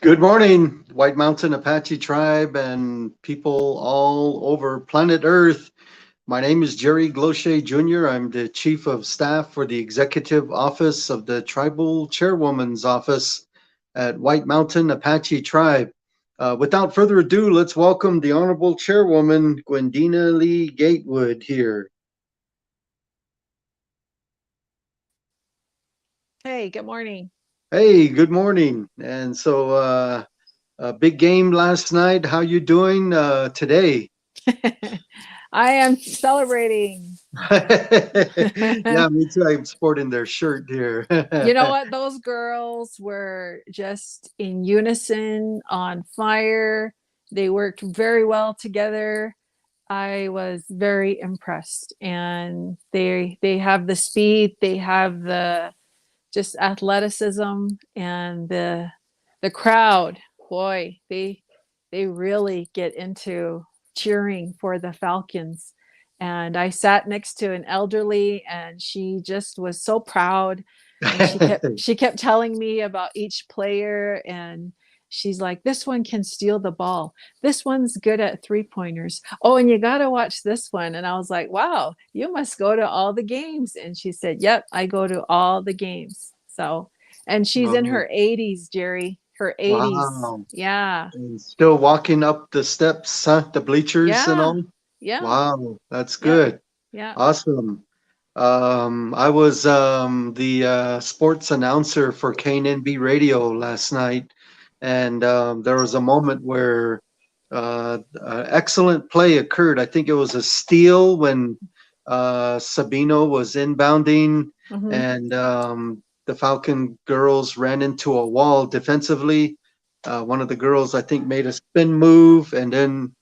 Good morning, White Mountain Apache Tribe and people all over planet Earth. My name is Jerry Glochet Jr. I'm the Chief of Staff for the Executive Office of the Tribal Chairwoman's Office at White Mountain Apache Tribe. Without further ado, let's welcome the Honorable Chairwoman, Gwendena Lee-Gatewood here. Hey, good morning. Hey, good morning. And a big game last night. How you doing today? I am celebrating. Yeah, me too. I'm sporting their shirt here. You know what? Those girls were just in unison, on fire. They worked very well together. I was very impressed, and they have the speed, they have the just athleticism, and the crowd. Boy, they really get into cheering for the Falcons. And I sat next to an elderly, and she just was so proud, and she kept telling me about each player, and she's like, this one can steal the ball, this one's good at three pointers, oh, and you got to watch this one. And I was like, wow, you must go to all the games. And she said, yep, I go to all the games. So, and she's in Oh, her 80s, Jerry, her 80s. wow. Yeah. And still walking up the steps, huh? The bleachers and Yeah. all. Yeah. Wow, that's Yep. good. Yeah. Awesome. I was the sports announcer for KNB Radio last night, and there was a moment where excellent play occurred. I think it was a steal when Sabino was inbounding, Mm-hmm. and the Falcon girls ran into a wall defensively. One of the girls, I think, made a spin move, and then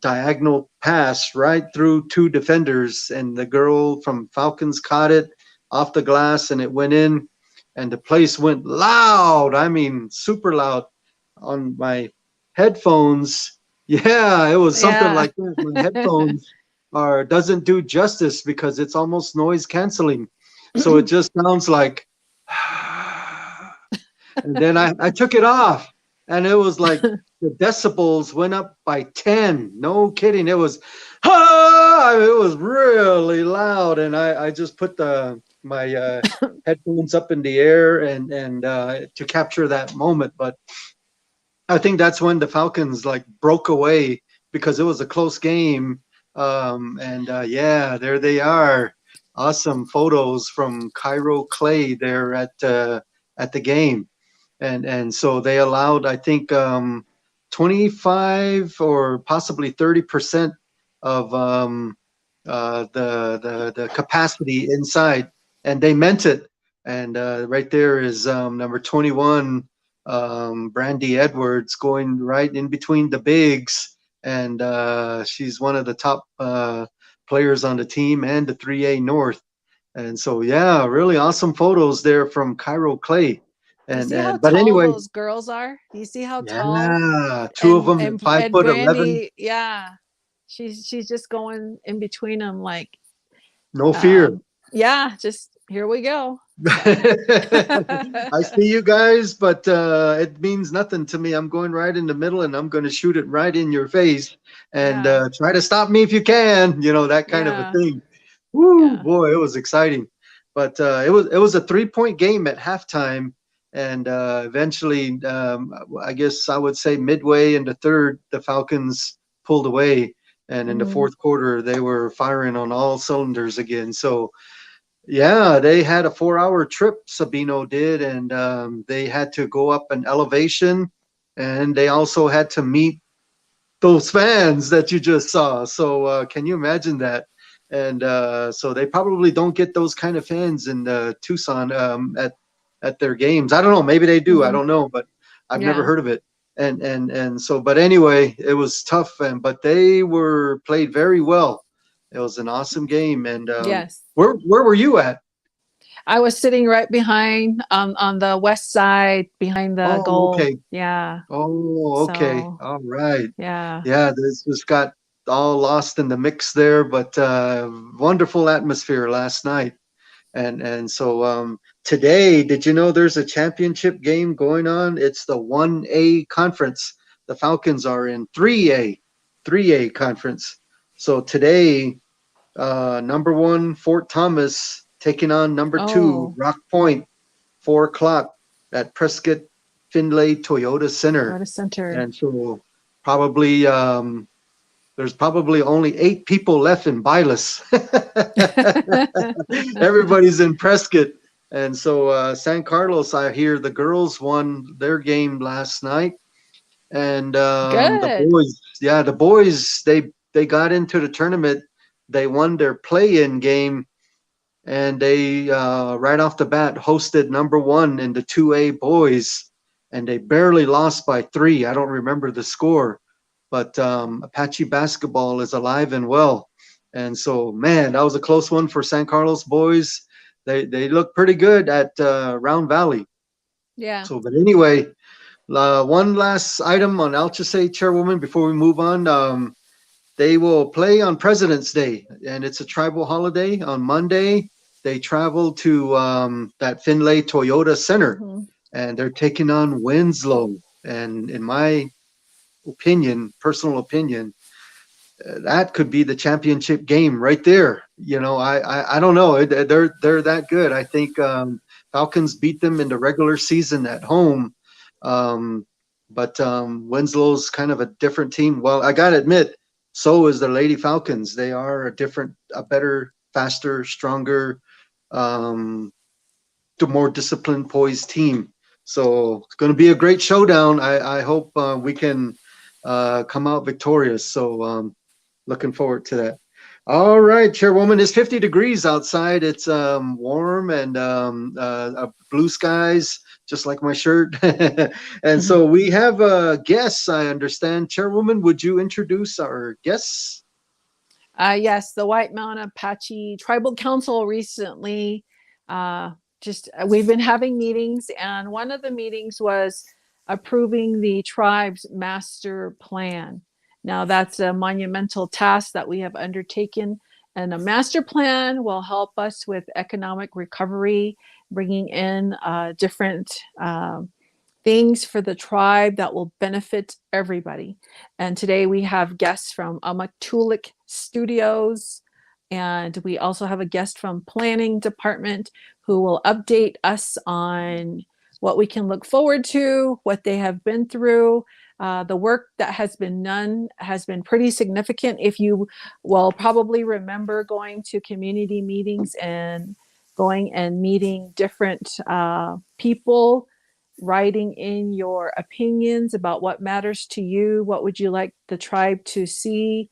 diagonal pass right through two defenders, and the girl from Falcons caught it off the glass, and it went in, and the place went loud. I mean, super loud on my headphones. Yeah, it was something Yeah. like that. My headphones are doesn't do justice because it's almost noise canceling, so it just sounds like. And then I took it off, and it was like the decibels went up by 10. No kidding. It was, it was really loud. And I just put my headphones up in the air and to capture that moment. But I think that's when the Falcons like broke away because it was a close game. Yeah, there they are. Awesome photos from Cairo Clay there at the game, and so they allowed, I think, 25 or possibly 30% of the capacity inside, and they meant it. And right there is number 21, Brandy Edwards, going right in between the bigs, and she's one of the top players on the team and the 3A North. And so, yeah, really awesome photos there from Cairo Clay. Do you see how And but tall anyway, those girls are? Do you see how tall? yeah, two of And them at and five and foot eleven, Brandy, yeah, she's just going in between them, like, no fear. um, yeah, just here we go. So, I see you guys, but it means nothing to me. I'm going right in the middle, and I'm going to shoot it right in your face, and yeah, try to stop me if you can. You know, that kind of a yeah, thing. Woo, yeah. boy, it was exciting. But it was a 3-point game at halftime, and eventually, I guess I would say midway in the third, the Falcons pulled away, and in the Hmm. fourth quarter, they were firing on all cylinders again. So yeah, they had a 4-hour trip, Sabino did, and they had to go up an elevation, and they also had to meet those fans that you just saw. So can you imagine that? And so they probably don't get those kind of fans in Tucson at their games. I don't know. Maybe they do. I Hmm. don't know, but I've never Yeah. heard of it. And so, but anyway, it was tough. And but they were played very well. It was an awesome game. And Yes. where were you at? I was sitting right behind, on the west side, behind the Oh, goal. okay. Yeah. Oh, okay. So, All right. yeah. Yeah, this just got all lost in the mix there, but wonderful atmosphere last night. And so today, did you know there's a championship game going on? It's the 1A conference. The Falcons are in 3A conference. So today, number one Fort Thomas taking on number two Oh, Rock Point, 4 o'clock at Prescott Finlay Toyota Center. Toyota Center. And so probably there's probably only 8 people left in Bylas. Everybody's in Prescott. And so San Carlos, I hear the girls won their game last night. And the Good. boys, yeah, the boys, they got into the tournament. They won their play-in game, and they right off the bat hosted number one in the 2A boys, and they barely lost by 3. I don't remember the score, but Apache basketball is alive and well. And so, man, that was a close one for San Carlos boys. They look pretty good at Round Valley. Yeah. So, but anyway, one last item on Alchese, Chairwoman, before we move on. They will play on President's Day, and it's a tribal holiday. On Monday, they travel to that Finlay Toyota Center, Hmm. and they're taking on Winslow. And in my opinion, personal opinion, that could be the championship game right there. You know, I don't know. They're that good. I think Falcons beat them in the regular season at home, but Winslow's kind of a different team. Well, I gotta admit, so is the Lady Falcons. They are a better, faster, stronger, the more disciplined, poised team. So it's going to be a great showdown. I hope we can come out victorious. So looking forward to that. All right, Chairwoman, it's 50 degrees outside. It's warm and blue skies, just like my shirt. And so we have guests, I understand. Chairwoman, would you introduce our guests? Yes, the White Mountain Apache Tribal Council recently we've been having meetings, and one of the meetings was approving the tribe's master plan. Now, that's a monumental task that we have undertaken, and a master plan will help us with economic recovery, bringing in different things for the tribe that will benefit everybody. And today we have guests from Amatulik Studios, and we also have a guest from Planning Department who will update us on what we can look forward to, what they have been through. The work that has been done has been pretty significant. If you will probably remember going to community meetings and going and meeting different people, writing in your opinions about what matters to you, what would you like the tribe to see,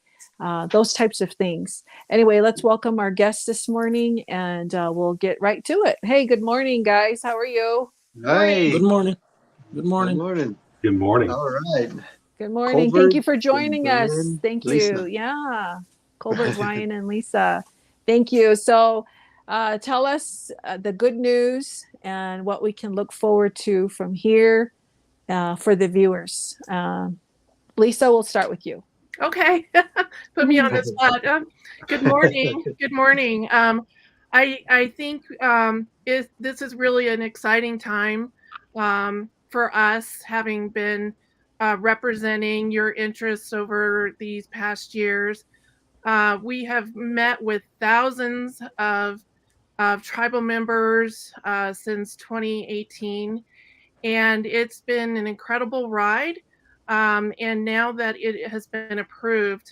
those types of things. Anyway, let's welcome our guest this morning, and we'll get right to it. Hey, good morning, guys. How are you? Hi. Good morning. Good Good morning. morning. Good morning. All right. Good morning. Thank Colbert you for and joining us. Brian, Thank you. Lisa. Yeah. Colbert, Brian, and Lisa. Thank you. So tell us the good news and what we can look forward to from here for the viewers. Lisa, we'll start with you. Okay, put me on the spot. Good morning. Good morning. I think this is really an exciting time for us, having been representing your interests over these past years. We have met with thousands of tribal members since 2018, and it's been an incredible ride. And now that it has been approved,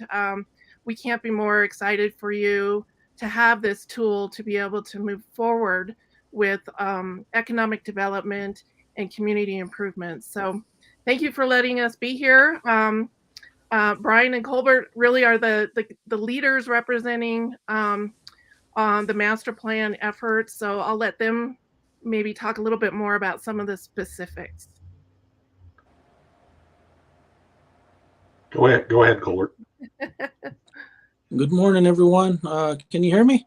we can't be more excited for you to have this tool to be able to move forward with economic development and community improvements. So thank you for letting us be here. Brian and Colbert really are the leaders representing on the master plan efforts. So I'll let them maybe talk a little bit more about some of the specifics. Go ahead, Colbert. Good morning, everyone. Can you hear me?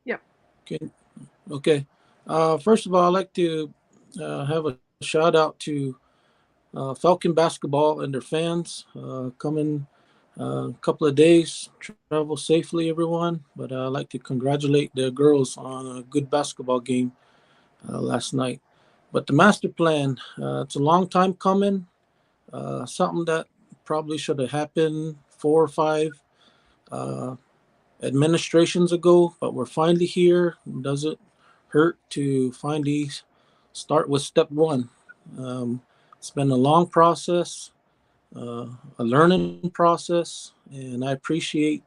Yep. Okay. First of all, I'd like to have a shout out to Falcon basketball and their fans coming a couple of days. Travel safely, everyone. But I'd like to congratulate the girls on a good basketball game last night. But the master plan, it's a long time coming. Something that probably should have happened 4 or 5 administrations ago, but we're finally here. Does it hurt to finally start with step one? It's been a long process, a learning process, and I appreciate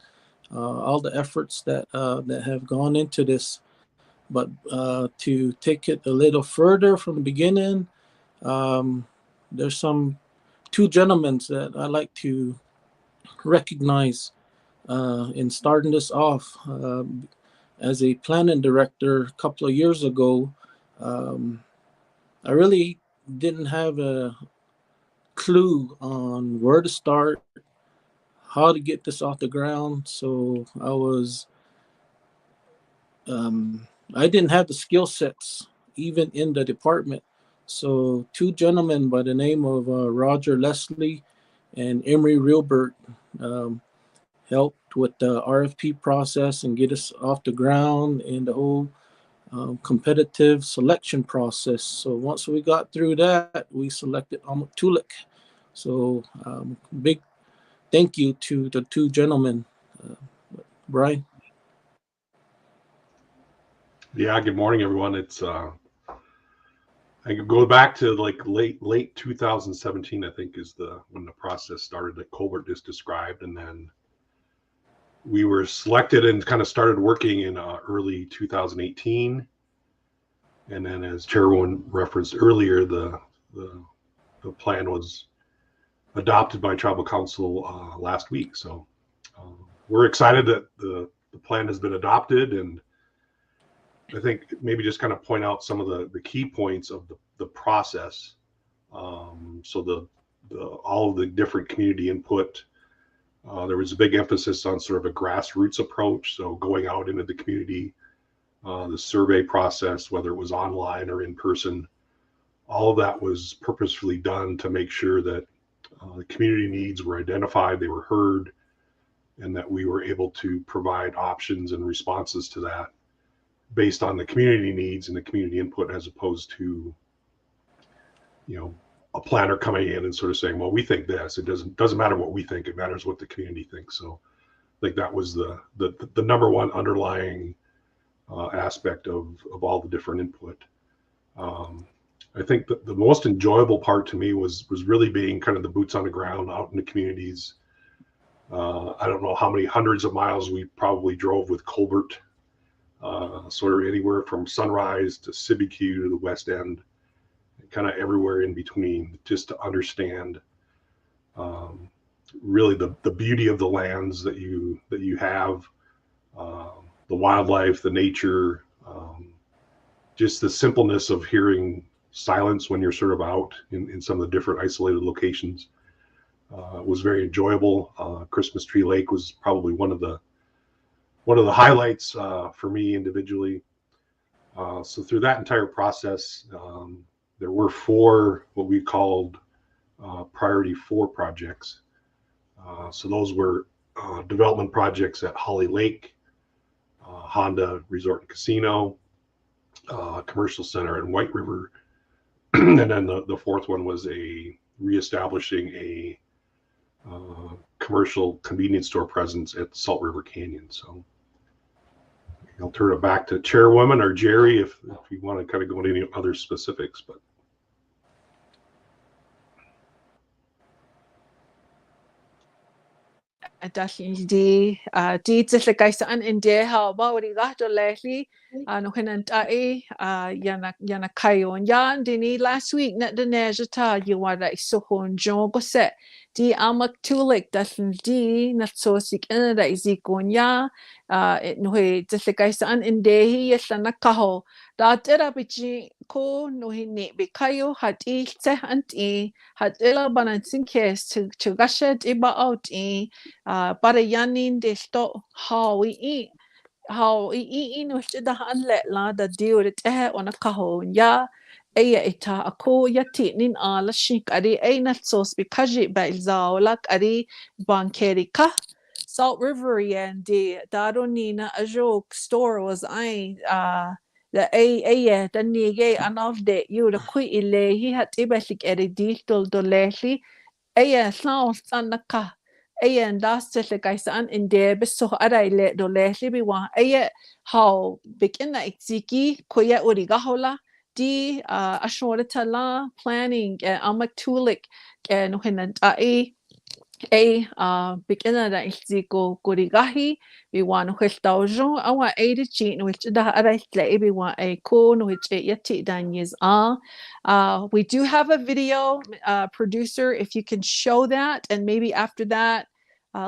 all the efforts that have gone into this. But to take it a little further from the beginning, there's some 2 gentlemen that I like to recognize in starting this off. As a planning director a couple of years ago, I really didn't have a clue on where to start, how to get this off the ground. So I didn't have the skill sets even in the department. So 2 gentlemen by the name of Roger Leslie and Emery Reilbert helped with the RFP process and get us off the ground and the whole competitive selection process. So once we got through that, we selected Tulik. So big thank you to the 2 gentlemen. Brian? Yeah, good morning, everyone. It's I could go back to like late 2017, I think, is when the process started that Colbert just described, and then we were selected and kind of started working in early 2018. And then, as Chairwoman referenced earlier, the plan was adopted by Tribal Council last week. So we're excited that the plan has been adopted, and I think maybe just kind of point out some of the key points of the process. So all of the different community input. There was a big emphasis on sort of a grassroots approach. So going out into the community, the survey process, whether it was online or in person, all of that was purposefully done to make sure that the community needs were identified, they were heard, and that we were able to provide options and responses to that based on the community needs and the community input, as opposed to, a planner coming in and sort of saying, well, we think this. It doesn't matter what we think, it matters what the community thinks. So I think that was the number one underlying aspect of all the different input. I think that the most enjoyable part to me was really being kind of the boots on the ground out in the communities. I don't know how many hundreds of miles we probably drove with Colbert, sort of anywhere from Sunrise to Sibique to the West End, kind of everywhere in between, just to understand really the beauty of the lands that you have, the wildlife, the nature, just the simpleness of hearing silence when you're sort of out in some of the different isolated locations was very enjoyable. Christmas Tree Lake was probably one of the highlights for me individually. So through that entire process, there were 4 what we called priority 4 projects. So those were development projects at Holly Lake, Honda Resort and Casino, Commercial Center in White River, and then the 4th one was reestablishing a commercial convenience store presence at Salt River Canyon. So I'll turn it back to Chairwoman or Jerry if you want to kind of go into any other specifics. But Definitely di tlagaisaan inde hawa wari gato lehi no hinan tae yana kayon yan dini last week na the nejata you wada isohon jongo se di amak tulik dasin di na so sik ina da izikonya no he tlagaisaan inde hi yasana kaho da tera bichi ko no hi ne be kayo hati se anti hatela balancing case to gashet iba out para yanin de sto how I no da han let la da deal it ona kahon ya Aya ita ako yati nin ala shink ari ay natsos bikaji ba ilzaolak ari bankeri ka. Salt River yan di daro nina ajok store was I the a the nige anof de you the kui ile he had ibasik eri dil do lehi aya sounds anaka aya ndastle gaisan in de beso arai le do lehi bi wa aya how begin exiki koya uriga hola di ashorita planning amatulik and when bigina da ilziko gurigahi we want which dojo awa 80 chin which da arai we want a ko no which yeti dan years we do have a video producer if you can show that, and maybe after that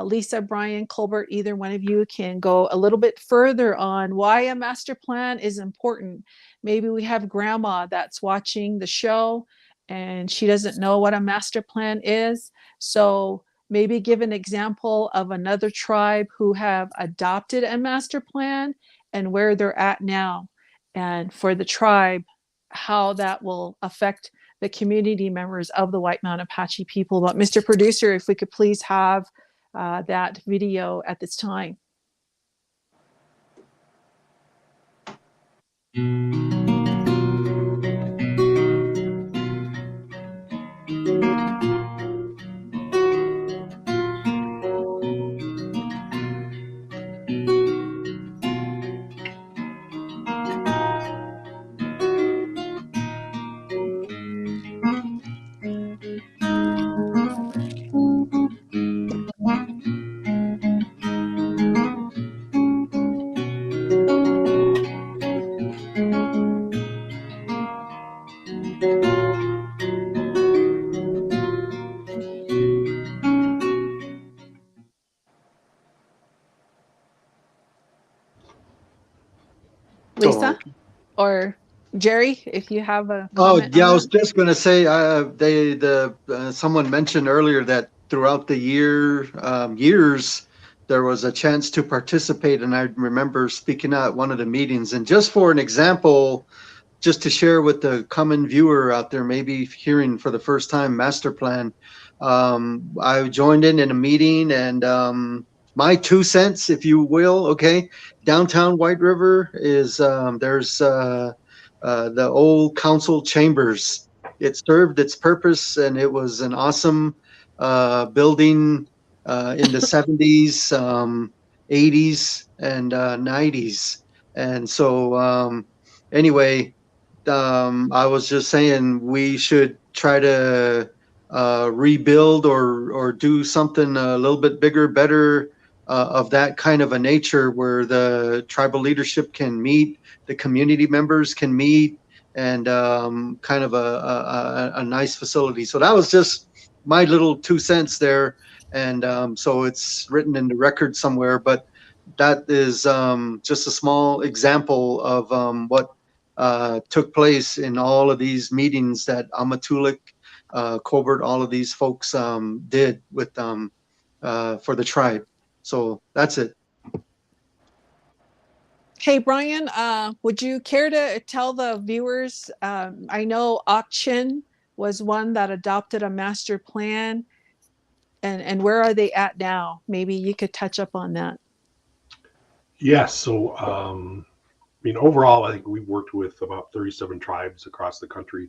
Lisa, Brian, Colbert, either one of you can go a little bit further on why a master plan is important. Maybe we have grandma that's watching the show and she doesn't know what a master plan is, so maybe give an example of another tribe who have adopted a master plan and where they're at now, and for the tribe how that will affect the community members of the White Mountain Apache people. But Mr. Producer, if we could please have that video at this time. Lisa or Jerry, if you have a comment. I was just going to say, someone mentioned earlier that throughout the years, there was a chance to participate, and I remember speaking at one of the meetings. And just for an example, just to share with the common viewer out there, maybe hearing for the first time master plan, I joined in a meeting, and my 2 cents, if you will, okay, downtown White River is there's the old council chambers. It served its purpose, and it was an awesome building in the 70s, 80s, and 90s. And so anyway, I was just saying we should try to rebuild or do something a little bit bigger, better of that kind of a nature where the tribal leadership can meet, the community members can meet, and kind of a nice facility. So that was just my little 2 cents there. And so it's written in the record somewhere, but that is just a small example of what took place in all of these meetings that Amatulik, Colbert, all of these folks did with for the tribe. So that's it. Hey, Brian, would you care to tell the viewers, I know Akchin was one that adopted a master plan, and where are they at now? Maybe you could touch up on that. Yes. So, I mean, overall, I think we worked with about 37 tribes across the country,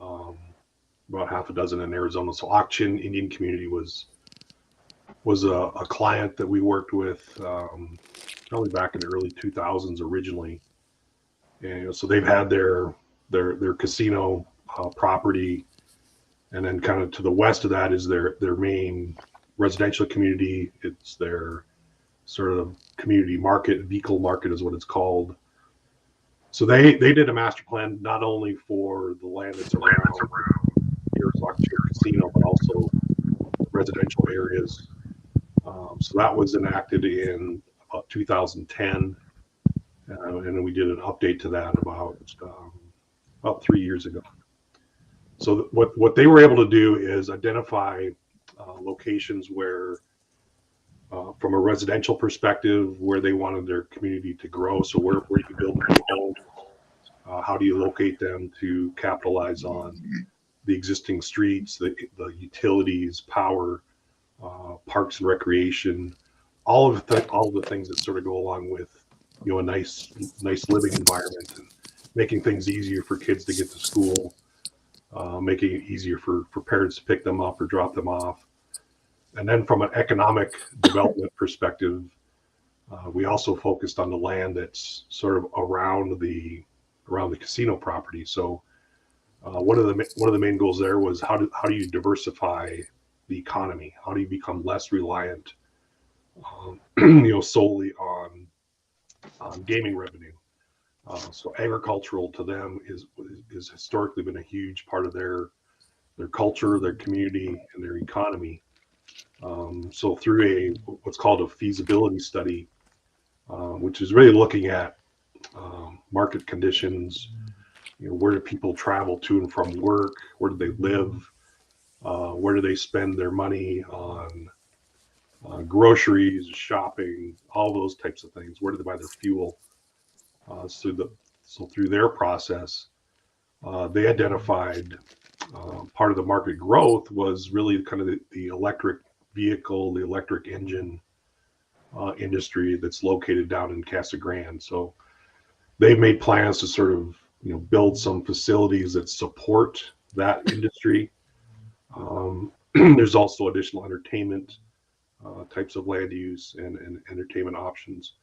about half a dozen in Arizona. So Akchin Indian community was a client that we worked with probably back in the early 2000s originally. And so they've had their casino property, and then kind of to the west of that is their main residential community. It's their sort of community market, vehicle market is what it's called. So they did a master plan not only for the land that's around casino, but also residential areas. So that was enacted in about 2010, and then we did an update to that about 3 years ago. So what they were able to do is identify locations where, from a residential perspective, where they wanted their community to grow. So where you build new homes, how how do you locate them to capitalize on the existing streets, the utilities, power, parks and recreation, all of the things that sort of go along with, you know, a nice living environment, and making things easier for kids to get to school, making it easier for parents to pick them up or drop them off. And then from an economic development perspective, we also focused on the land that's sort of around the casino property. So one of the main goals there was how do you diversify the economy? How do you become less reliant, solely on gaming revenue? So agricultural to them is historically been a huge part of their culture, their community, and their economy. So through what's called a feasibility study, which is really looking at market conditions, where do people travel to and from work, where do they live, where do they spend their money on groceries, shopping, all those types of things, where do they buy their fuel. So through their process, they identified part of the market growth was really kind of the electric vehicle, the electric engine industry that's located down in Casa Grande. So they've made plans to sort of build some facilities that support that industry. There's also additional entertainment types of land use and entertainment options.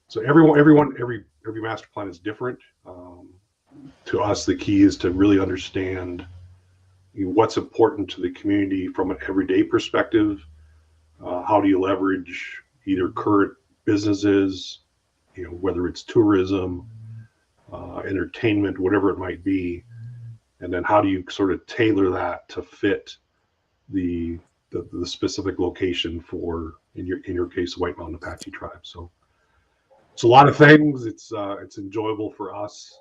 So every master plan is different. To us, the key is to really understand what's important to the community from an everyday perspective. How do you leverage either current businesses, whether it's tourism, entertainment, whatever it might be, and then how do you sort of tailor that to fit the specific location for, in your case, White Mountain Apache tribe. So it's a lot of things. It's enjoyable for us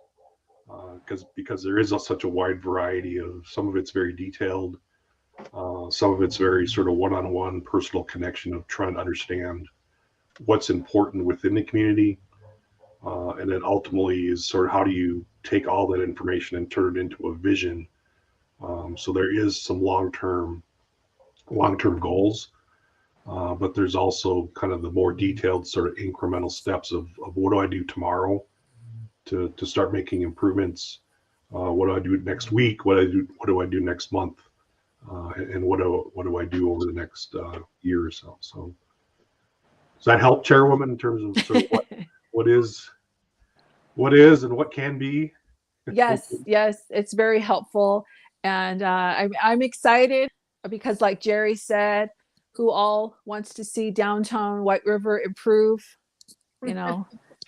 because there is such a wide variety of. Some of it's very detailed, some of it's very sort of one-on-one personal connection of trying to understand what's important within the community, and then ultimately is sort of how do you take all that information and turn it into a vision. So there is some long-term goals, but there's also kind of the more detailed sort of incremental steps of what do I do tomorrow to start making improvements, what do I do next week, what do I do next month, and what do I do over the next year or so. So does that help, Chairwoman, in terms of sort of what is and what can be? Yes, it's very helpful. And I'm excited because, like Jerry said, who all wants to see downtown White River improve?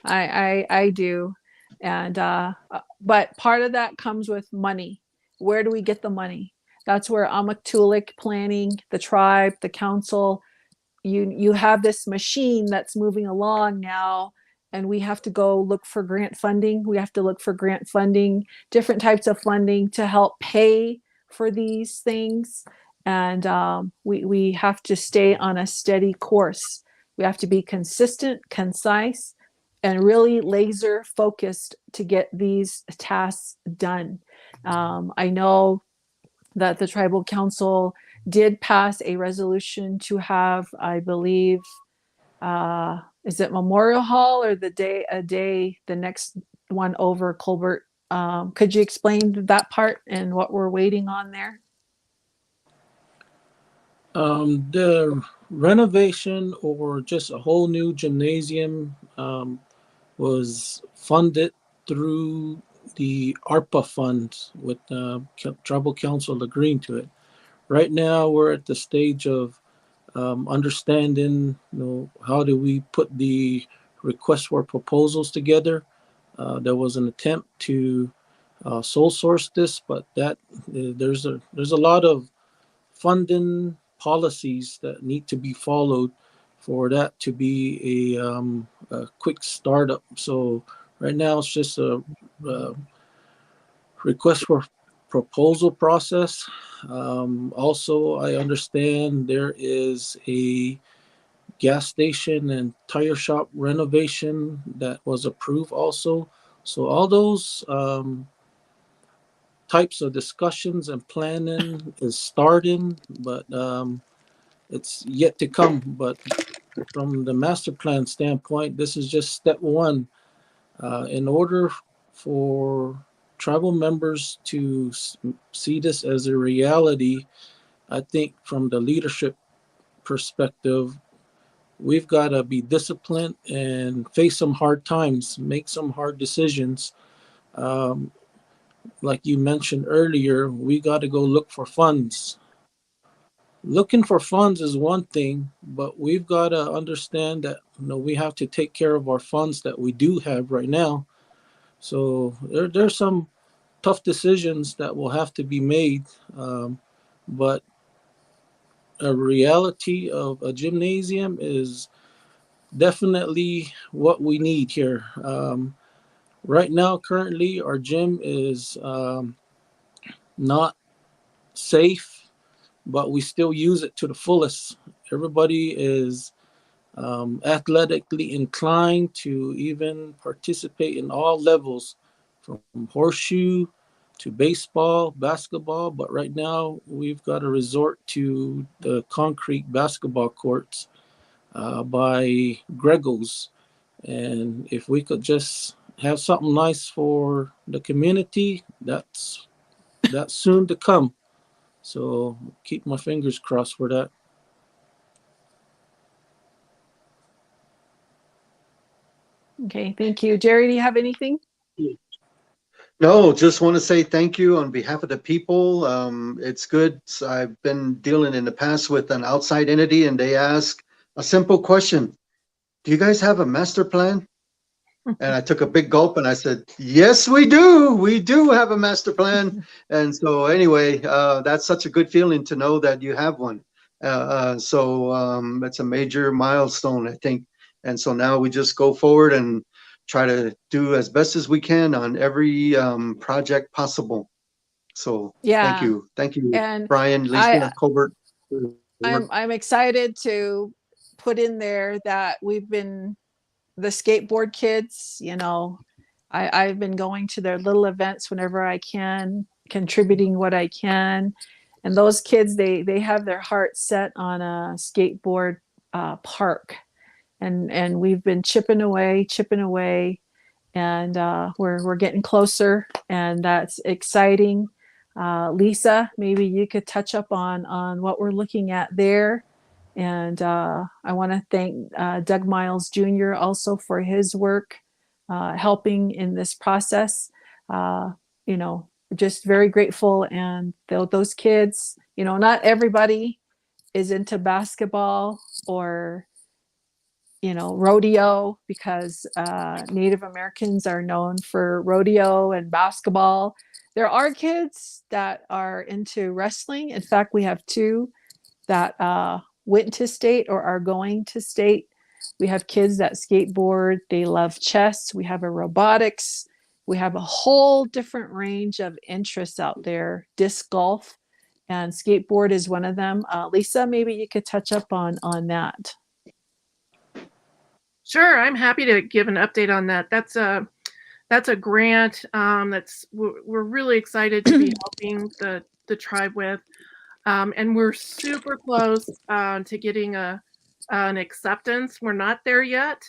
I do. And but part of that comes with money. Where do we get the money? That's where Amatulik planning, the tribe, the council, you have this machine that's moving along now, and we have to go look for grant funding. We have to look for grant funding, different types of funding to help pay for these things. And we have to stay on a steady course. We have to be consistent, concise, and really laser focused to get these tasks done. I know that the tribal council did pass a resolution to have, I believe, is it Memorial Hall or the next one over Colbert? Could you explain that part and what we're waiting on there? The renovation or just a whole new gymnasium was funded through the ARPA funds with tribal council agreeing to it. Right now, we're at the stage of understanding, how do we put the request for proposals together. There was an attempt to sole source this, but there's a lot of funding policies that need to be followed for that to be a quick startup. So right now it's just a request for proposal process. Also, I understand there is a gas station and tire shop renovation that was approved also. So all those types of discussions and planning is starting, but it's yet to come. But from the master plan standpoint, this is just step one. In order for tribal members to see this as a reality, I think from the leadership perspective, we've got to be disciplined and face some hard times, make some hard decisions. Um, like you mentioned earlier, we got to go look for funds. Looking for funds is one thing, but we've got to understand that we have to take care of our funds that we do have right now. So there's some tough decisions that will have to be made, but a reality of a gymnasium is definitely what we need here. Right now, currently, our gym is not safe, but we still use it to the fullest. Everybody is athletically inclined to even participate in all levels, from horseshoe to baseball, basketball. But right now, we've got to resort to the concrete basketball courts by Grego's. And if we could just have something nice for the community, that's soon to come. So keep my fingers crossed for that. Okay, thank you. Jerry, do you have anything? No, just want to say thank you on behalf of the people. It's good. I've been dealing in the past with an outside entity, and they ask a simple question: do you guys have a master plan? And I took a big gulp and I said, yes, we do. We do have a master plan. And so anyway, that's such a good feeling to know that you have one. So it's a major milestone, I think. And so now we just go forward and try to do as best as we can on every project possible. So thank Yeah, you. Thank you, and Brian, Lisa, Colbert. I'm excited to put in there that we've been the skateboard kids, I've been going to their little events whenever I can, contributing what I can. And those kids, they have their heart set on a skateboard park. And we've been chipping away, and we're getting closer, and that's exciting. Lisa, maybe you could touch up on what we're looking at there. And I want to thank Doug Miles Jr. also for his work helping in this process. You know, just very grateful. And those kids, not everybody is into basketball or rodeo, because Native Americans are known for rodeo and basketball. There are kids that are into wrestling. In fact, we have two that went to state or are going to state. We have kids that skateboard. They love chess. We have a robotics. We have a whole different range of interests out there. Disc golf and skateboard is one of them. Lisa, maybe you could touch up on that. Sure, I'm happy to give an update on that. That's a grant we're really excited to be helping the tribe with, and we're super close to getting an acceptance. We're not there yet.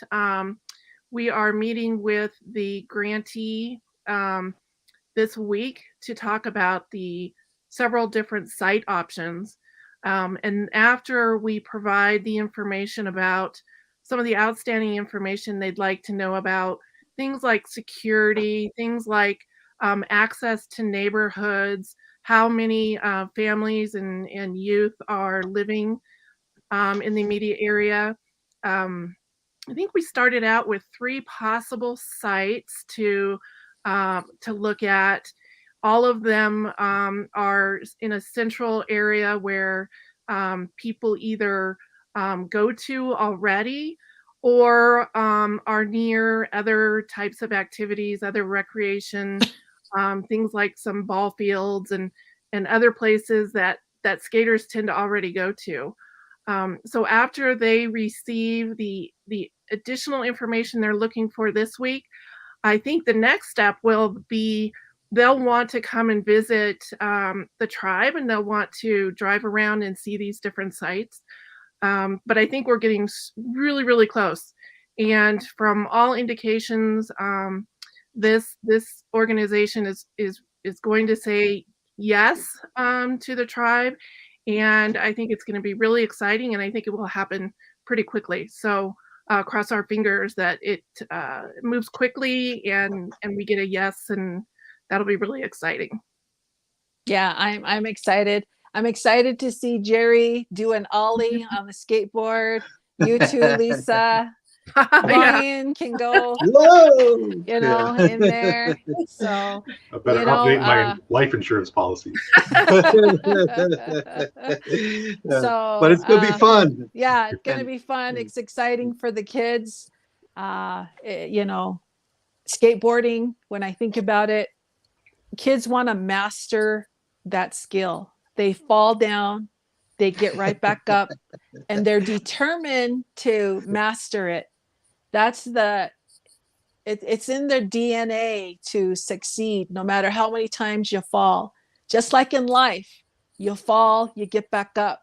We are meeting with the grantee this week to talk about the several different site options, and after we provide the information about some of the outstanding information they'd like to know about, things like security, things like access to neighborhoods, how many families and youth are living in the immediate area. I think we started out with 3 possible sites to look at. All of them are in a central area where people either go to already or are near other types of activities, other recreation, things like some ball fields and other places that skaters tend to already go to. So after they receive the additional information they're looking for this week, I think the next step will be they'll want to come and visit the tribe, and they'll want to drive around and see these different sites. But I think we're getting really, really close. And from all indications, this organization is going to say yes to the tribe, and I think it's going to be really exciting, and I think it will happen pretty quickly. So cross our fingers that it moves quickly and we get a yes, and that'll be really exciting. Yeah, I'm excited. I'm excited to see Jerry do an ollie on the skateboard. You too, Lisa. Yeah. Ryan can go, Whoa! you know, in there. So, I better you know, update my life insurance policy. So, but it's gonna be fun. Yeah, it's gonna And- be fun. It's exciting for the kids. You know, skateboarding, when I think about it, kids want to master that skill. They fall down, they get right back up, and they're determined to master it. That's it's in their DNA to succeed no matter how many times you fall. Just like in life, you fall, you get back up,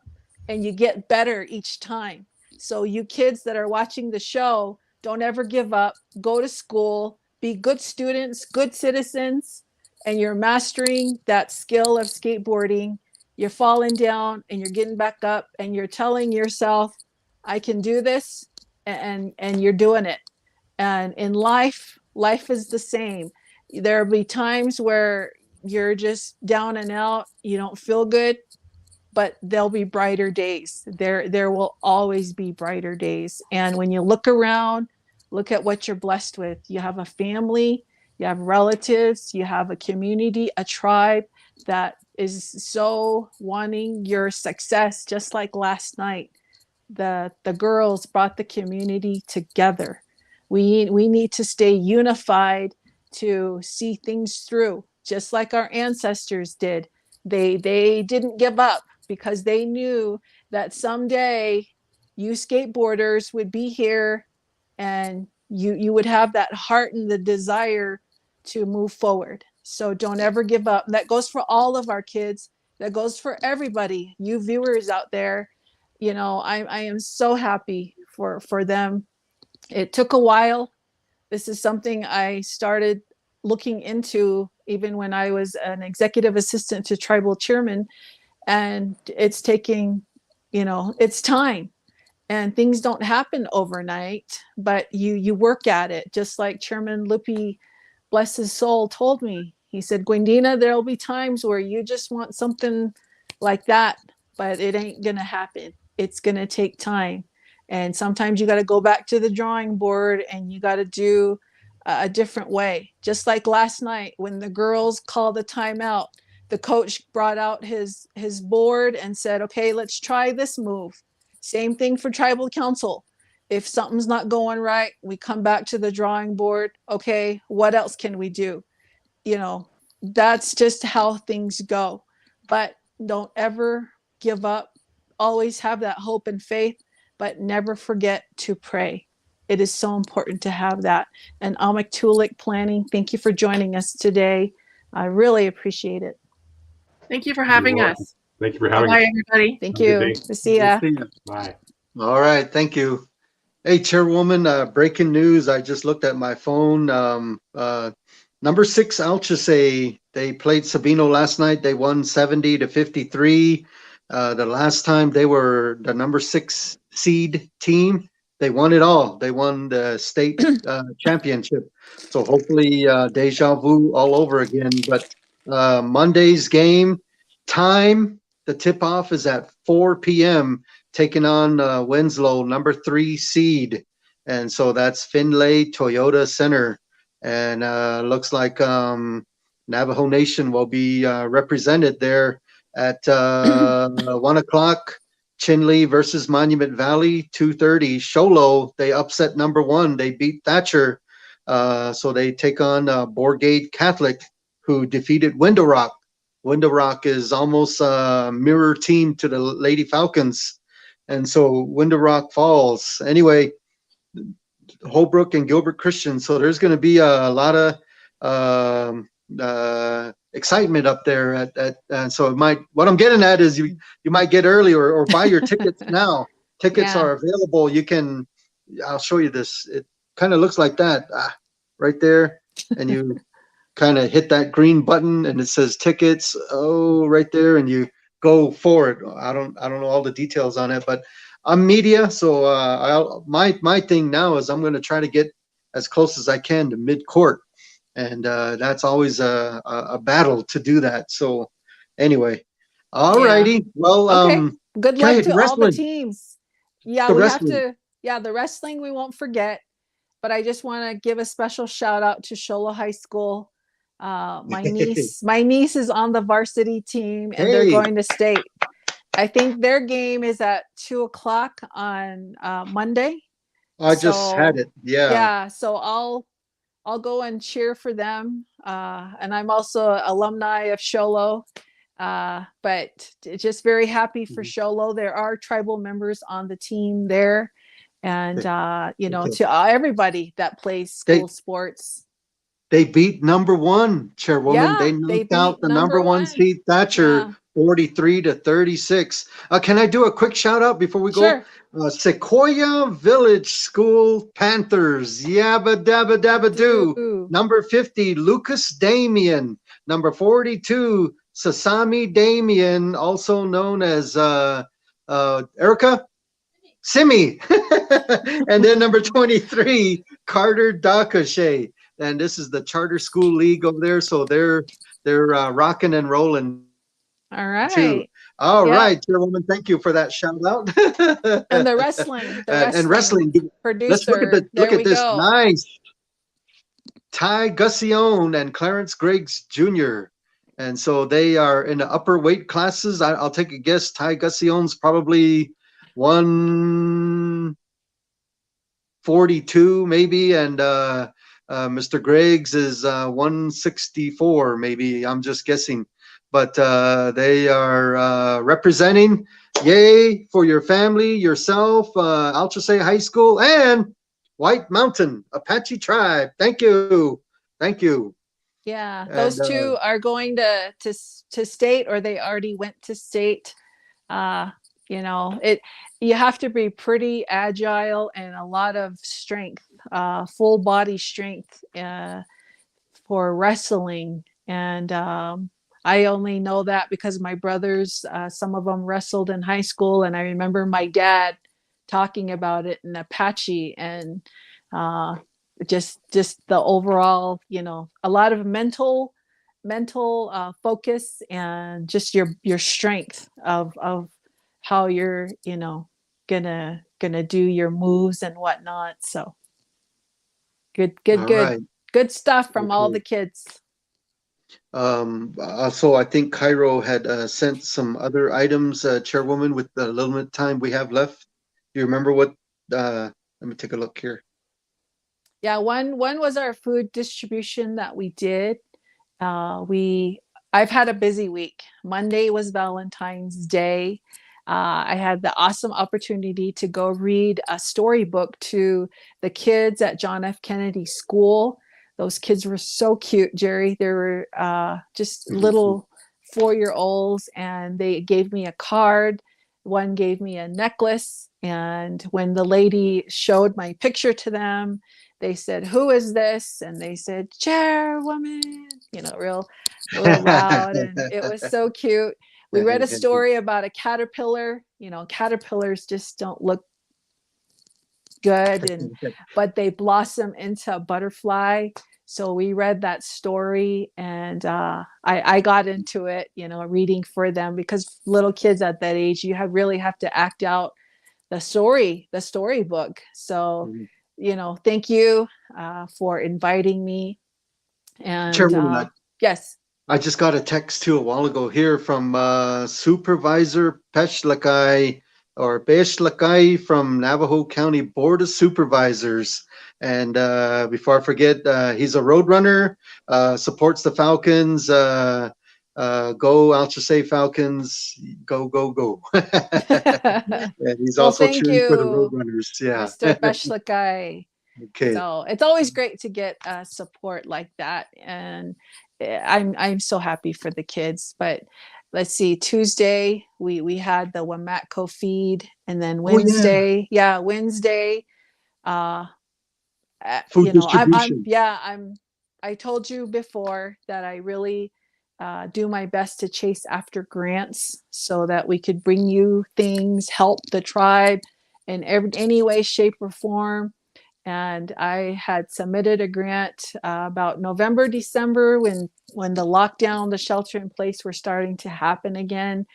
and you get better each time. So you kids that are watching the show, don't ever give up. Go to school, be good students, good citizens, and you're mastering that skill of skateboarding. You're falling down and you're getting back up, and you're telling yourself, I can do this, and you're doing it. And in life is the same. There'll be times where you're just down and out, you don't feel good, but there'll be brighter days. There will always be brighter days. And when you look around, look at what you're blessed with. You have a family, you have relatives, you have a community, a tribe that is so wanting your success. Just like last night, the girls brought the community together. We need to stay unified to see things through, just like our ancestors did. They didn't give up because they knew that someday you skateboarders would be here, and you would have that heart and the desire to move forward. So don't ever give up. That goes for all of our kids. That goes for everybody, you viewers out there. You know, I am so happy for them. It took a while. This is something I started looking into even when I was an executive assistant to tribal chairman, and it's taking, you know, it's time, and things don't happen overnight, but you work at it. Just like Chairman Lippy, bless his soul, told me. He said, Gwendena, there'll be times where you just want something like that, but it ain't gonna happen. It's gonna take time. And sometimes you got to go back to the drawing board, and you got to do a different way. Just like last night when the girls called the timeout, the coach brought out his board and said, okay, let's try this move. Same thing for tribal council. If something's not going right, we come back to the drawing board. Okay, what else can we do? You know, that's just how things go. But don't ever give up. Always have that hope and faith, but never forget to pray. It is so important to have that. And Almec Tulik Planning, thank you for joining us today. I really appreciate it. Thank you for having us. Thank you for having Bye, us. everybody. Thank Have a good you. day. To see ya. Bye. All right, thank you. Hey, Chairwoman, breaking news. I just looked at my phone. Number 6 Alchese, they played Sabino last night. They won 70-53. The last time they were the number 6 seed team, they won it all. They won the state championship. So hopefully deja vu all over again. But Monday's game time, the tip-off is at 4 p.m., taking on Winslow, number 3 seed. And so that's Finlay Toyota Center. And looks like Navajo Nation will be represented there at 1 o'clock. Chinle versus Monument Valley, 2:30. Sholo, they upset number 1. They beat Thatcher. So they take on Borgate Catholic, who defeated Window Rock. Window Rock is almost a mirror team to the Lady Falcons. And so Window Rock falls. Anyway, Holbrook and Gilbert Christian. So there's going to be a lot of excitement up there. So it might. What I'm getting at is you might get early or buy your tickets now. Tickets are available. You can. I'll show you this. It kind of looks like that, right there, and you kind of hit that green button, and it says tickets. Oh, right there, and you go for it. I don't know all the details on it, but I'm media, so my thing now is I'm going to try to get as close as I can to mid-court, and that's always a battle to do that. So anyway, all righty. Well, okay. Good luck to all the wrestling. teams. Yeah, The we wrestling. have to. Yeah, the wrestling we won't forget. But I just want to give a special shout out to Shola High School. My niece is on the varsity team, and they're going to state. I think their game is at 2:00 on Monday. I just had it. Yeah. Yeah. So I'll go and cheer for them. And I'm also an alumni of Sholo. But just very happy for Sholo. There are tribal members on the team there. And to everybody that plays school sports. They beat number 1, Chairwoman. Yeah, they knocked out the number one seed Thatcher, 43-36. Can I do a quick shout out before we go? Sure. Sequoia Village School Panthers, yabba dabba dabba doo. Number 50, Lucas Damien. Number 42, Sasami Damien, also known as Erica Simi. And then number 23, Carter Dakashe. And this is the charter school league over there. So they're rocking and rolling. All right. Too. All right, Chairwoman. Thank you for that shout out. And the wrestling. And wrestling. Producer. Let's look at this. Nice. Ty Gussione and Clarence Griggs Jr. And so they are in the upper weight classes. I'll take a guess. Ty Gussione's probably 142 maybe, and Mr. Griggs is 164 maybe. I'm just guessing, but they are representing. Yay for your family, yourself, Altrasay High School, and White Mountain Apache Tribe. Thank you. Yeah, those two are going to state, or they already went to state. You have to be pretty agile and a lot of strength, full body strength for wrestling. And I only know that because my brothers, some of them wrestled in high school, and I remember my dad talking about it in Apache, and just the overall, a lot of mental focus, and just your strength of how you're gonna do your moves and whatnot. So good stuff from all the kids. Also, I think Cairo had sent some other items, Chairwoman, with the little bit of time we have left. Do you remember what? Let me take a look here. Yeah, one was our food distribution that we did. I've had a busy week. Monday was Valentine's Day. I had the awesome opportunity to go read a storybook to the kids at John F. Kennedy School. Those kids were so cute, Jerry. They were just little 4-year-olds, and they gave me a card. One gave me a necklace. And when the lady showed my picture to them, they said, "Who is this?" And they said, "Chairwoman," real loud. And it was so cute. We read a story about a caterpillar. Caterpillars just don't look good, but they blossom into a butterfly. So we read that story, and I got into it, reading for them, because little kids at that age, you really have to act out the storybook. So, thank you for inviting me. And yes. I just got a text too a while ago here from Supervisor Peshlakai from Navajo County Board of Supervisors. And before I forget, he's a roadrunner, supports the Falcons. Go Altrasay Falcons, go. And he's also cheering for the Roadrunners. Yeah. Mr. Peshlakai. Okay. So it's always great to get support like that, and I'm so happy for the kids. But let's see, Tuesday we had the Wamatco feed, and then Oh, yeah. Wednesday, uh, Food I'm distribution. I told you before that I really do my best to chase after grants so that we could bring you things, help the tribe in any way, shape, or form. And I had submitted a grant about November, December, when the lockdown, the shelter in place were starting to happen again,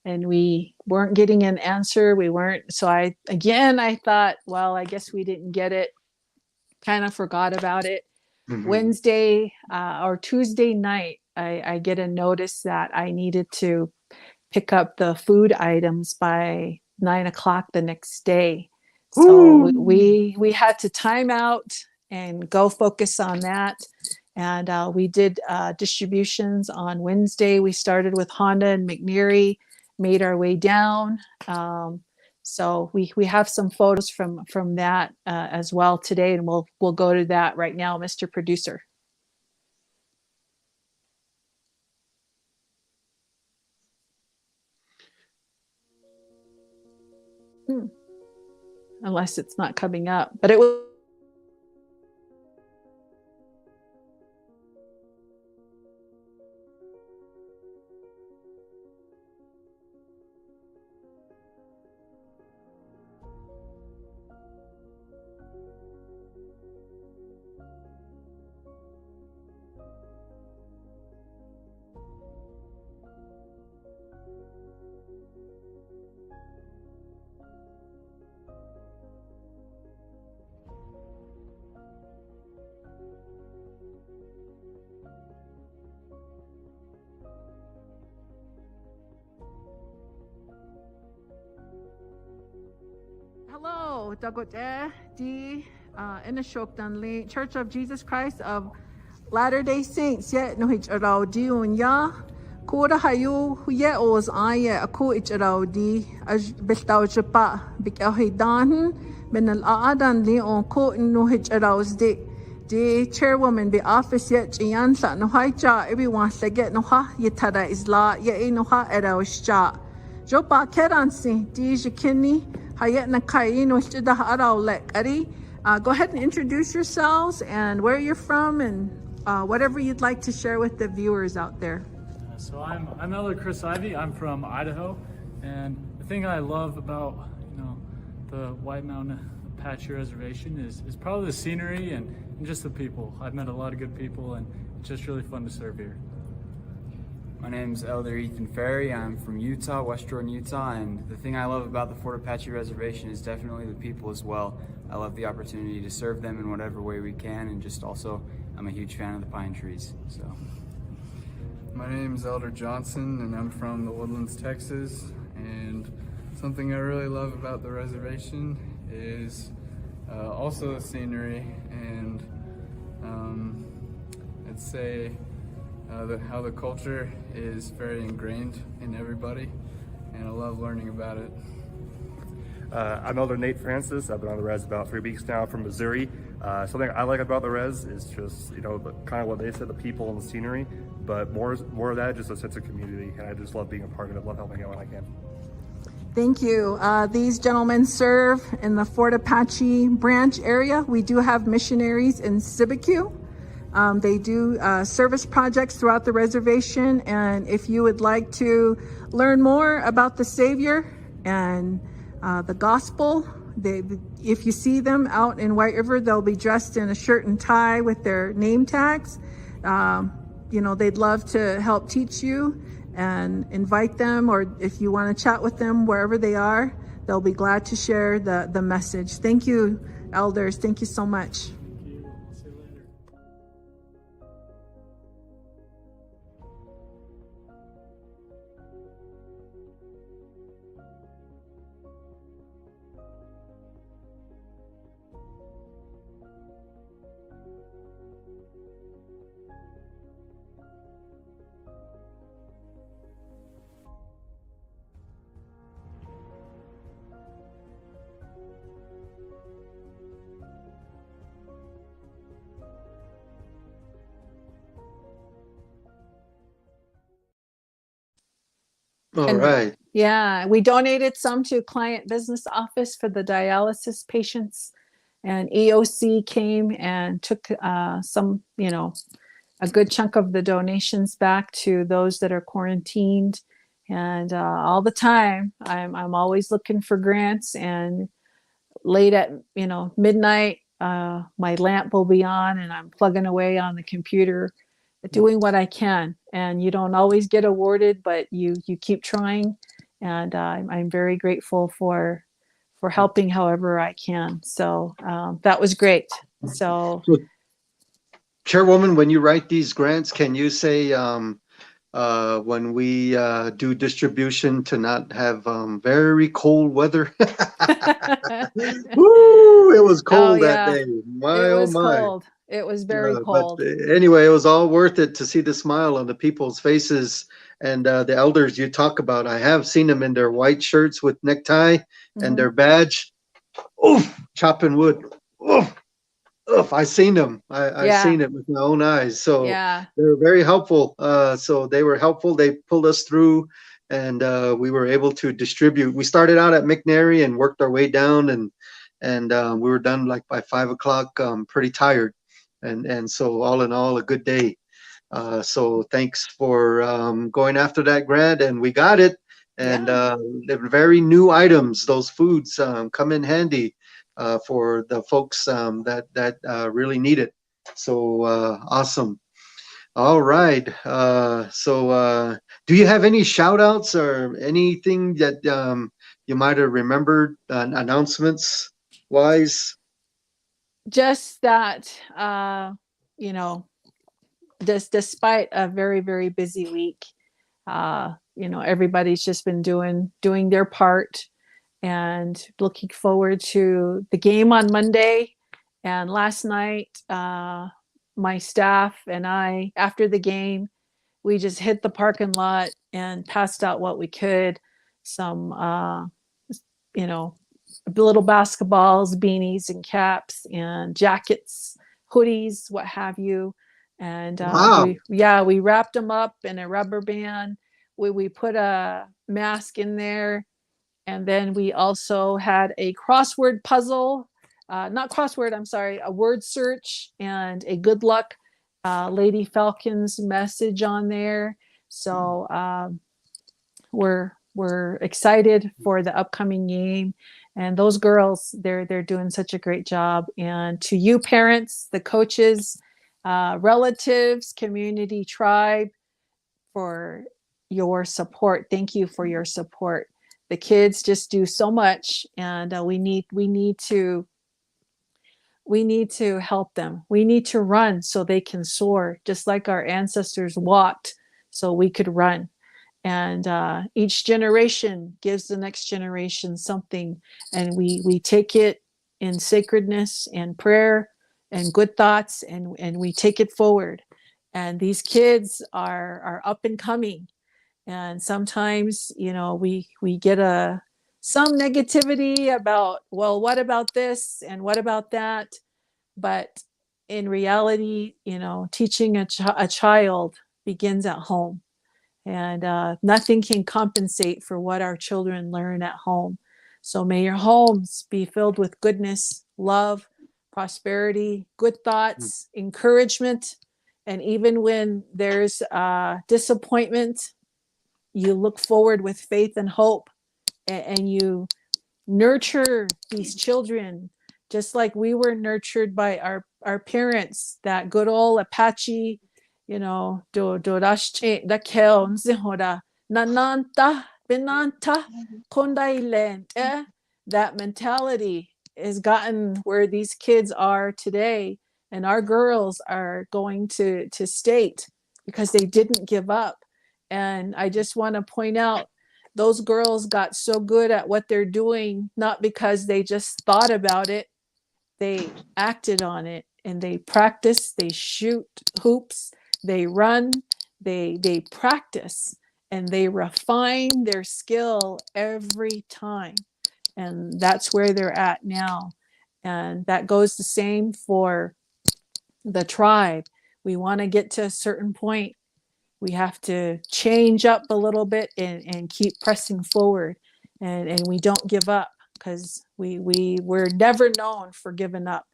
and we weren't getting an answer. We weren't. So I thought, well, I guess we didn't get it. Kind of forgot about it. Wednesday or Tuesday night, I get a notice that I needed to pick up the food items by 9 o'clock the next day. So we had to time out and go focus on that. And we did distributions on Wednesday. We started with Honda and McNeary, made our way down. So we have some photos from that as well today, and we'll go to that right now, Mr. Producer. Unless it's not coming up, but it was. Hello, Dagote di Inashokdanli Church of Jesus Christ of Latter-day Saints. Yet no hitch around ya. Kura hayu ye os aye aku ich around as bistaw chapa big dan min al aadan li on ko no hitch around the chairwoman be office yet yan sa no haicha everyone se get no ha yetara isla ye no ha around Jopa keransi di jikini hayetna kaino chida araw lek ari. Go ahead and introduce yourselves and where you're from and whatever you'd like to share with the viewers out there. So I'm Elder Chris Ivy. I'm from Idaho, and the thing I love about the White Mountain Apache Reservation is probably the scenery and just the people. I've met a lot of good people, and it's just really fun to serve here. My name's Elder Ethan Ferry. I'm from Utah, West Jordan, Utah, and the thing I love about the Fort Apache Reservation is definitely the people as well. I love the opportunity to serve them in whatever way we can, and just also, I'm a huge fan of the pine trees. So, my name's Elder Johnson, and I'm from the Woodlands, Texas, and something I really love about the reservation is also the scenery, and I'd say how the culture is very ingrained in everybody, and I love learning about it. I'm Elder Nate Francis. I've been on the res about 3 weeks now from Missouri. Something I like about the res is just, kind of what they said, the people and the scenery, but more of that, just a sense of community, and I just love being a part of it, love helping out when I can. Thank you. These gentlemen serve in the Fort Apache branch area. We do have missionaries in Sibicu. They do service projects throughout the reservation, and if you would like to learn more about the Savior and the gospel, if you see them out in White River, they'll be dressed in a shirt and tie with their name tags. They'd love to help teach you and invite them, or if you want to chat with them wherever they are, they'll be glad to share the message. Thank you, elders. Thank you so much. All And right. yeah, we donated some to client business office for the dialysis patients, and EOC came and took some, a good chunk of the donations back to those that are quarantined. And all the time, I'm always looking for grants. And late at midnight, my lamp will be on, and I'm plugging away on the computer, doing what I can. And you don't always get awarded, but you keep trying. And I'm very grateful for helping however I can. So that was great. So So, Chairwoman, when you write these grants, can you say when we do distribution to not have very cold weather? Woo! It was oh cold that yeah, day. My, it oh was my. cold. It was very But cold. anyway, it was all worth it to see the smile on the people's faces and the elders you talk about. I have seen them in their white shirts with necktie and their badge. Oof, chopping wood. Oof, oof. I seen them. I Yeah, seen it with my own eyes. So yeah, they were very helpful. So they were helpful. They pulled us through, and we were able to distribute. We started out at McNary and worked our way down, and we were done like by 5 o'clock. Pretty tired, and so all in all, a good day. So thanks for going after that grant, and we got it. And yeah. they're very new items. Those foods come in handy for the folks that really need it. So awesome. All right. So do you have any shout outs or anything that you might have remembered announcements wise? Just that, you know, despite a very, very busy week, everybody's just been doing their part, and looking forward to the game on Monday. And last night, my staff and I, after the game, we just hit the parking lot and passed out what we could, some you know little basketballs, beanies, and caps, and jackets, hoodies, what have you. And Wow. we wrapped them up in a rubber band. We put a mask in there, and then we also had a crossword puzzle, not crossword, I'm sorry, a word search, and a good luck Lady Falcon's message on there. So we're excited for the upcoming game, and those girls, they're doing such a great job. And to you parents, the coaches, relatives, community, tribe, for your support. Thank you for your support. The kids just do so much, and we need to help them. We need to run so they can soar, just like our ancestors walked so we could run. And each generation gives the next generation something, and we take it in sacredness and prayer and good thoughts, and we take it forward. And these kids are up and coming, and sometimes we get some negativity about, well, what about this and what about that. But in reality, teaching a child begins at home, and nothing can compensate for what our children learn at home. So may your homes be filled with goodness, love, prosperity, good thoughts, encouragement. And even when there's disappointment, you look forward with faith and hope, and you nurture these children just like we were nurtured by our parents, that good old Apache, do da keo nzihora nananta benanta kondailent. That mentality has gotten where these kids are today, and our girls are going to state because they didn't give up. And I just want to point out, those girls got so good at what they're doing, not because they just thought about it, they acted on it, and they practice, they shoot hoops, they run, they practice, and they refine their skill every time. And that's where they're at now. And that goes the same for the tribe. We want to get to a certain point, we have to change up a little bit and keep pressing forward, and we don't give up, because we're never known for giving up,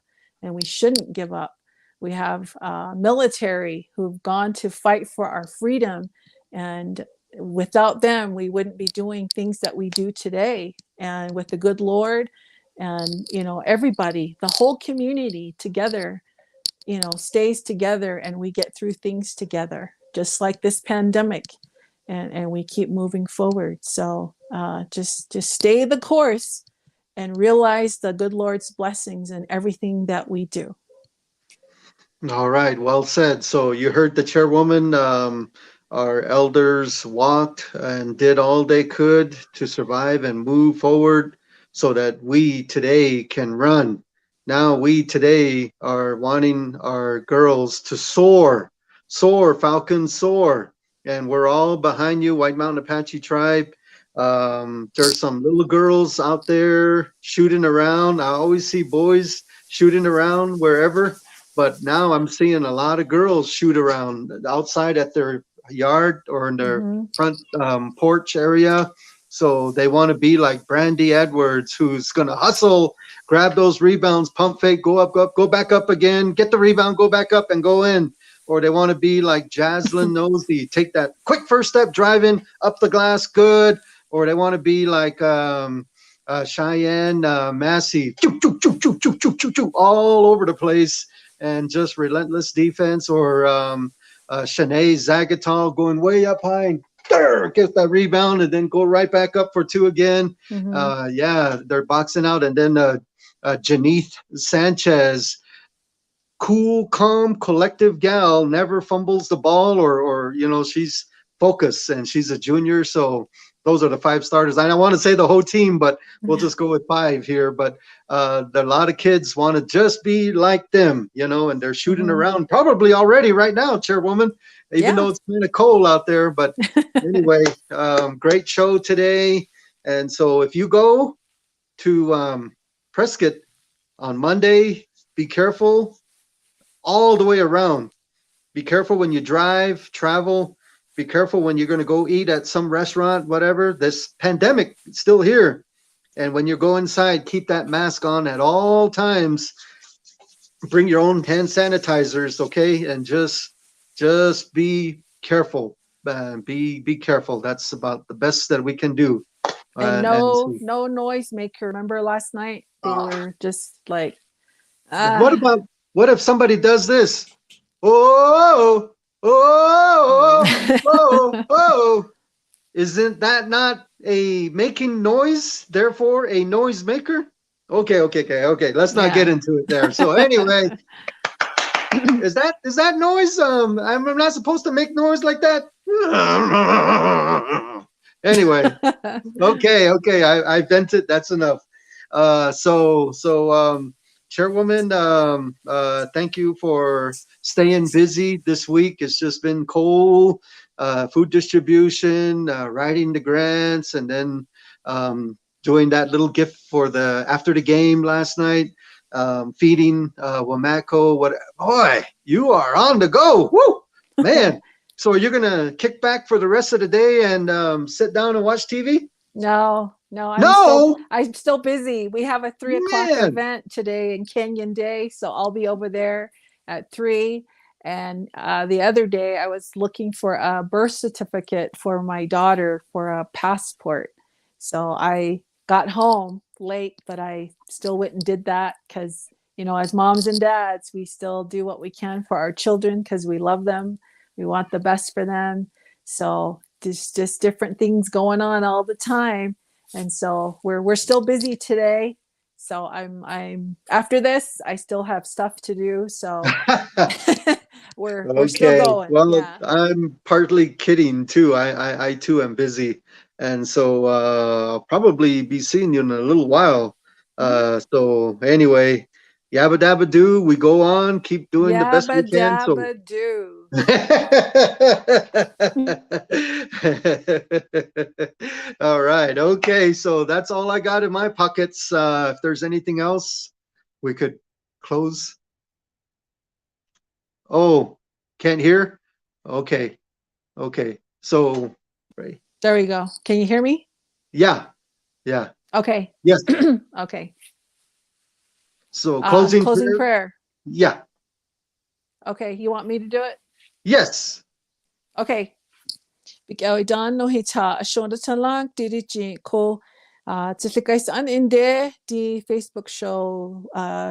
and we shouldn't give up. We have military who've gone to fight for our freedom, and without them, we wouldn't be doing things that we do today. And with the good Lord, and everybody, the whole community together, stays together, and we get through things together, just like this pandemic, and we keep moving forward. So just stay the course and realize the good Lord's blessings in everything that we do. All right, well said. So you heard the chairwoman. Our elders walked and did all they could to survive and move forward so that we today can run. Now we today are wanting our girls to soar, Falcons, soar. And we're all behind you, White Mountain Apache Tribe. There's some little girls out there shooting around. I always see boys shooting around wherever. But now I'm seeing a lot of girls shoot around outside at their yard or in their front porch area. So they want to be like Brandy Edwards, who's going to hustle, grab those rebounds, pump fake, go up, go back up again, get the rebound, go back up and go in. Or they want to be like Jaslyn Nosey, take that quick first step, driving up the glass, good. Or they want to be like Cheyenne Massey, all over the place. And just relentless defense, or Shanae Zagatal going way up high, get that rebound, and then go right back up for two again. Yeah, they're boxing out. And then Janeth Sanchez, cool, calm, collective gal, never fumbles the ball, or she's focused, and she's a junior. So those are the 5 starters. I don't want to say the whole team, but we'll just go with 5 here. But a lot of kids want to just be like them, and they're shooting around probably already right now, Chairwoman, even though it's kind of cold out there. But anyway, great show today. And so if you go to Prescott on Monday, be careful all the way around. Be careful when you travel. Be careful when you're going to go eat at some restaurant, whatever. This pandemic is still here. And when you go inside, keep that mask on at all times. Bring your own hand sanitizers, okay? And just be careful. Be careful. That's about the best that we can do. And no noise maker. Remember last night? They were just like... What if somebody does this? Oh, isn't that not a making noise, therefore a noise maker? Okay. Let's not get into it there. So anyway, is that noise? I'm not supposed to make noise like that. Anyway, okay. I vented. That's enough. Chairwoman, thank you for staying busy this week. It's just been cold, food distribution, writing the grants, and then doing that little gift for after the game last night, feeding Wamako. Boy, you are on the go. Woo, man. So you're going to kick back for the rest of the day and sit down and watch TV? No, I'm still busy. We have a 3 o'clock event today in Canyon Day, so I'll be over there at 3. And the other day, I was looking for a birth certificate for my daughter for a passport. So I got home late, but I still went and did that because, as moms and dads, we still do what we can for our children because we love them. We want the best for them. So there's just different things going on all the time. And so we're still busy today. So I'm after this, I still have stuff to do. So we're still going. Well, yeah. I'm partly kidding too. I too am busy. And so I'll probably be seeing you in a little while. So anyway, yabba dabba do. We go on, keep doing the best we can. Yabba dabba do. All right. Okay. So that's all I got in my pockets. If there's anything else, we could close. Oh, can't hear? Okay. Okay. So, right. There we go. Can you hear me? Yeah. Yeah. Okay. Yes. Okay. So closing prayer. Prayer. Yeah. Okay. You want me to do it? Yes. Okay. Bigay dan no hita ashonda talang diriji ko guys on in there the Facebook show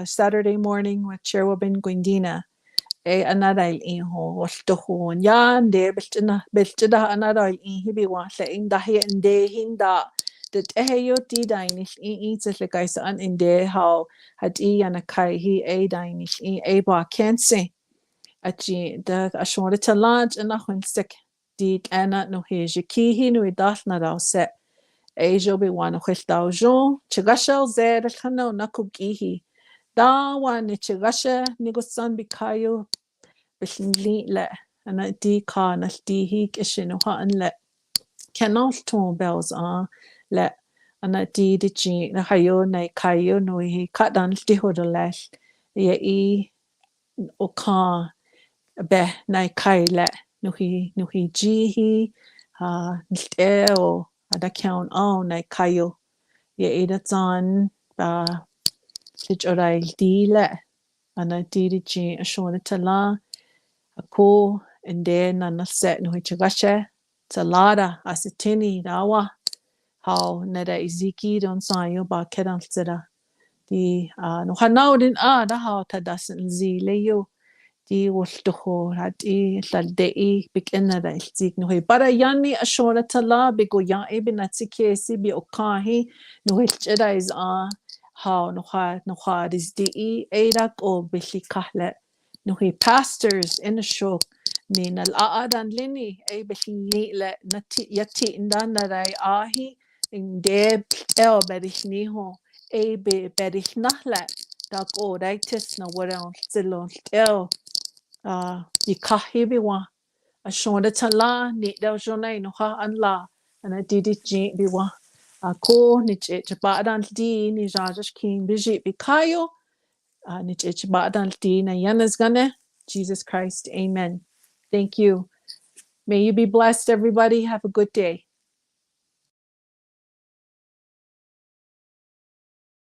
Saturday morning with Chairwoman Gwendena. Another in ho was to ho yan de belchina another in hibi wa sa in dahi and de hinda that eheyo ti dinish in guys on in there how had anakai he dinish in ba can't say achi da ashonda talang and a hunsick dig ana no heje kihi no idas na raw set ejo be wan khwel jo chigashel zed khano na kugihi da wan chigasha nigosan bikayo bisli le ana di ka na di hi kishino ha an le canal ton bells are le ana di ji na hayo na kayo no hi kadan di hodolash ye I o ka be na kai le no hi ji hi o ada count on na kayo ye ida tan sich orai di le ana di ji a shona tala a ko and then na set no hichagashe talada asitini dawa how nada iziki don sayo ba kedan sida di no hanaudin da how tadasin zi leyo di woltuho hat I lalde bigena da zik no bara yani ashora tala bigo ya ibinatike si bi okahi no hicheda is how no is di edak o bilikahlet no pastors in the show ni nal aadan lini bili le nati yati ndan na ahi in de el berich ni ho be berich nahle da go daitis na wora silo el I kahi bi wa a shonda tala ni da jona no ha an la ana didi ji bi wa a ko ni che ba dan di ni jajish king biji bi kayo ni che ba dan di na yanas gane Jesus Christ amen. Thank you. May you be blessed everybody. Have a good day.